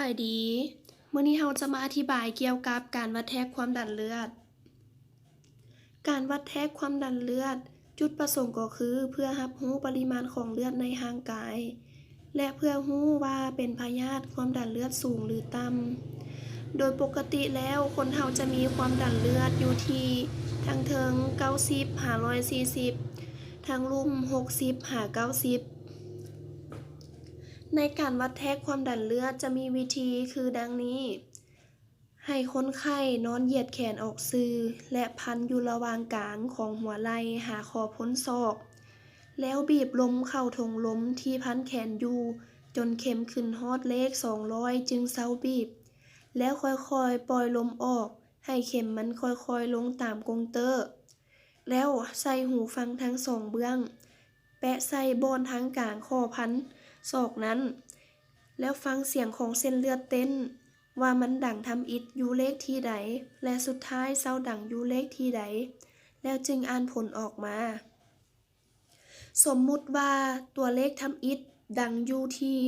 ายดีมื้อนี้เราจะมาอธิบายเกี่ยวกับการวัดแทกความดันเลือด การวัดแทกความดันเลือด จุดประสงค์ก็คือเพื่อรับรู้ปริมาณของเลือดในร่างกาย และเพื่อรู้ว่าเป็นพยาธิความดันเลือดสูงหรือต่ำ โดยปกติแล้วคนเราจะมีความดันเลือดอยู่ที่ทางเทิง90-140ทางลุ่ม60-90ในการวัดแทกความดันเลือดจะมีวิธีคือดังนี้ ให้คนไข้นอนเหยียดแขนออกซื่อและพันอยู่ระหว่างกลางของหัวไหล่หาคอพ้นศอก แล้วบีบลมเข้าถุงลมที่พันแขนอยู่จนเข็มขึ้นฮอดเลข200จึงเซาบีบ แล้วค่อยๆปล่อยลมออกให้เข็มมันค่อยๆลงตามกงเตอร์ แล้วใส่หูฟังทั้งสองเบื้องแปะใส่บอนทางกลางข้อพันศอกนั้นแล้วฟังเสียงของเส้นเลือดเต้นว่ามันดังทำอิฐอยู่เลขที่ใดและสุดท้ายเศร้าดังอยู่เลขที่ใดแล้วจึงอ่านผลออกมาสมมุติว่าตัวเลขทำอิฐดังอยู่ที่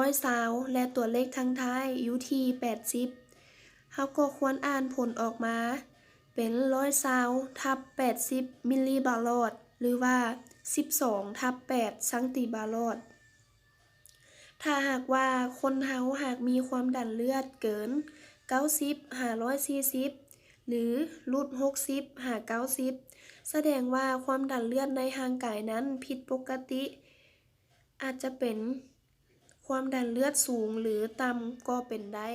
120และตัวเลขทางท้ายอยู่ที่80เฮาก็ควรอ่านผลออกมาเป็น120/80มิลลิบาลอดหรือว่า12/8ซังติบาลอดถ้าหากว่าคนเฮาหากมีความดันเลือดเกิน90/140หรือลุด60/90แสดงว่าความดันเลือดในร่างกายนั้นผิดปกติอาจจะเป็นความดันเลือดสูงหรือต่ำก็เป็นได้